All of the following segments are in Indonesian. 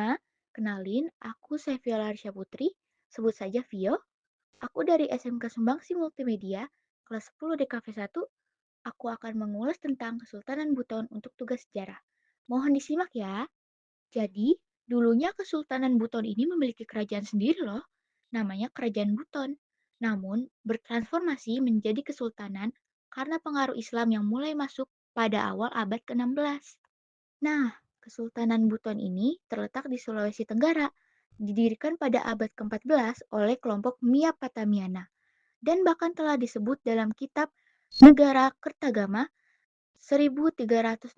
semua, kenalin aku Seviola Arsya Putri, sebut saja Vio. Aku dari SMK Sumbangsi Multimedia, kelas 10 DKV 1. Aku akan mengulas tentang Kesultanan Buton untuk tugas sejarah. Mohon disimak ya. Jadi, dulunya Kesultanan Buton ini memiliki kerajaan sendiri loh, namanya Kerajaan Buton. Namun, bertransformasi menjadi kesultanan karena pengaruh Islam yang mulai masuk pada awal abad ke-16. Nah, Kesultanan Buton ini terletak di Sulawesi Tenggara, didirikan pada abad ke-14 oleh kelompok Mia Patamiana, dan bahkan telah disebut dalam kitab Negara Kertagama 1365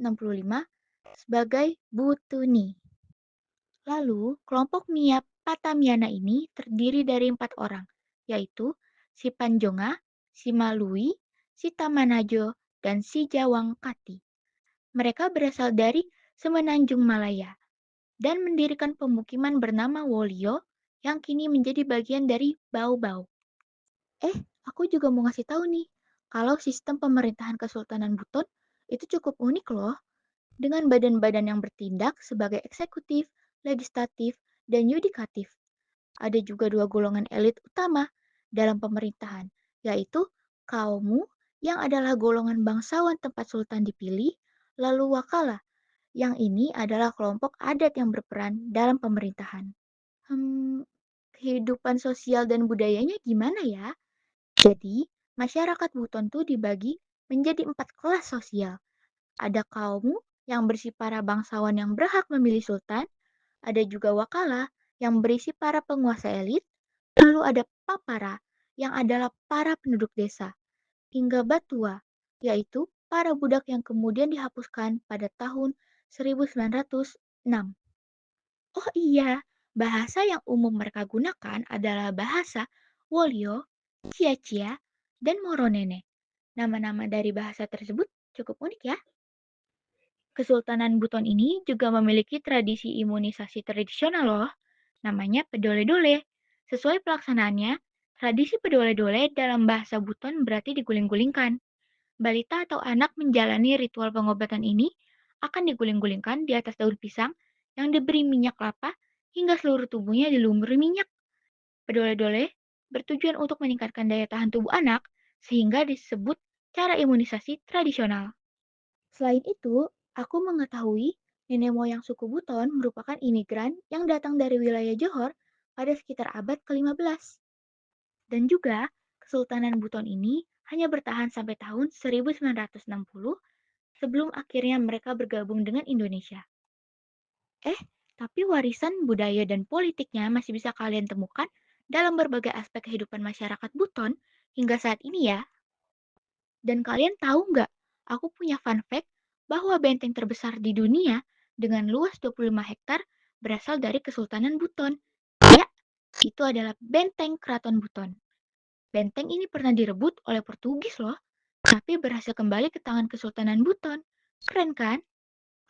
sebagai Butuni. Lalu, kelompok Mia Patamiana ini terdiri dari 4 orang, yaitu si Panjonga, si Malui, si Tamanajo, dan si Jawangkati. Mereka berasal dari Semenanjung Malaya dan mendirikan pemukiman bernama Wolio yang kini menjadi bagian dari Bau-Bau. Aku juga mau ngasih tahu nih, kalau sistem pemerintahan Kesultanan Buton itu cukup unik loh, dengan badan-badan yang bertindak sebagai eksekutif, legislatif, dan yudikatif. Ada juga dua golongan elit utama dalam pemerintahan, yaitu Kaumu yang adalah golongan bangsawan tempat sultan dipilih, lalu Wakala yang ini adalah kelompok adat yang berperan dalam pemerintahan. Hmm, kehidupan sosial dan budayanya gimana ya? Jadi, masyarakat Buton tuh dibagi menjadi 4 kelas sosial. Ada kaum yang berisi para bangsawan yang berhak memilih sultan, ada juga wakala yang berisi para penguasa elit, lalu ada papara yang adalah para penduduk desa, hingga batua, yaitu para budak yang kemudian dihapuskan pada tahun 1906. Oh iya, bahasa yang umum mereka gunakan adalah bahasa Wolio, Cia-Cia, dan Moronene. Nama-nama dari bahasa tersebut cukup unik ya. Kesultanan Buton ini juga memiliki tradisi imunisasi tradisional loh, namanya pedole-dole. Sesuai pelaksanaannya, tradisi pedole-dole dalam bahasa Buton berarti diguling-gulingkan. Balita atau anak menjalani ritual pengobatan ini akan diguling-gulingkan di atas daun pisang yang diberi minyak kelapa hingga seluruh tubuhnya dilumuri minyak. Pedole-dole bertujuan untuk meningkatkan daya tahan tubuh anak sehingga disebut cara imunisasi tradisional. Selain itu, aku mengetahui nenek moyang suku Buton merupakan imigran yang datang dari wilayah Johor pada sekitar abad ke-15. Dan juga, Kesultanan Buton ini hanya bertahan sampai tahun 1960 sebelum akhirnya mereka bergabung dengan Indonesia. Eh, tapi warisan budaya dan politiknya masih bisa kalian temukan dalam berbagai aspek kehidupan masyarakat Buton hingga saat ini ya. Dan kalian tahu nggak, aku punya fun fact bahwa benteng terbesar di dunia dengan luas 25 hektar berasal dari Kesultanan Buton. Ya, itu adalah benteng Keraton Buton. Benteng ini pernah direbut oleh Portugis loh, tapi berhasil kembali ke tangan Kesultanan Buton. Keren kan?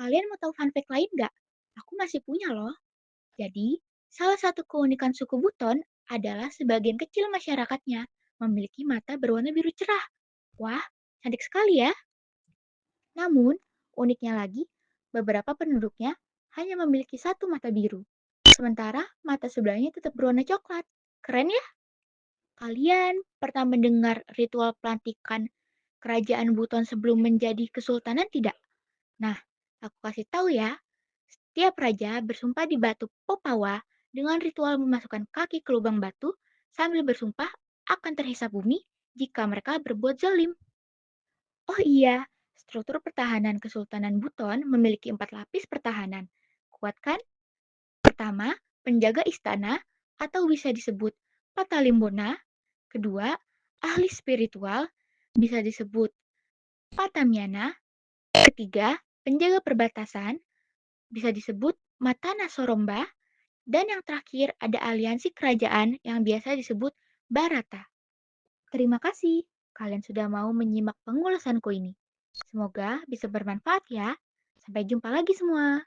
Kalian mau tahu fun fact lain nggak? Aku masih punya loh. Jadi, salah satu keunikan suku Buton adalah sebagian kecil masyarakatnya memiliki mata berwarna biru cerah. Wah, cantik sekali ya. Namun, uniknya lagi, beberapa penduduknya hanya memiliki satu mata biru. Sementara mata sebelahnya tetap berwarna coklat. Keren ya? Kalian pernah mendengar ritual pelantikan kerajaan Buton sebelum menjadi kesultanan tidak? Nah, aku kasih tahu ya. Setiap raja bersumpah di batu Popawa dengan ritual memasukkan kaki ke lubang batu sambil bersumpah akan terhisap bumi jika mereka berbuat zalim. Oh iya, struktur pertahanan Kesultanan Buton memiliki 4 lapis pertahanan. Kuat kan? Pertama, penjaga istana atau bisa disebut Patalimbona. Kedua, ahli spiritual bisa disebut Patamiana. Ketiga, penjaga perbatasan bisa disebut Matana Soromba. Dan yang terakhir ada aliansi kerajaan yang biasa disebut Barata. Terima kasih kalian sudah mau menyimak pengulasanku ini. Semoga bisa bermanfaat ya. Sampai jumpa lagi semua.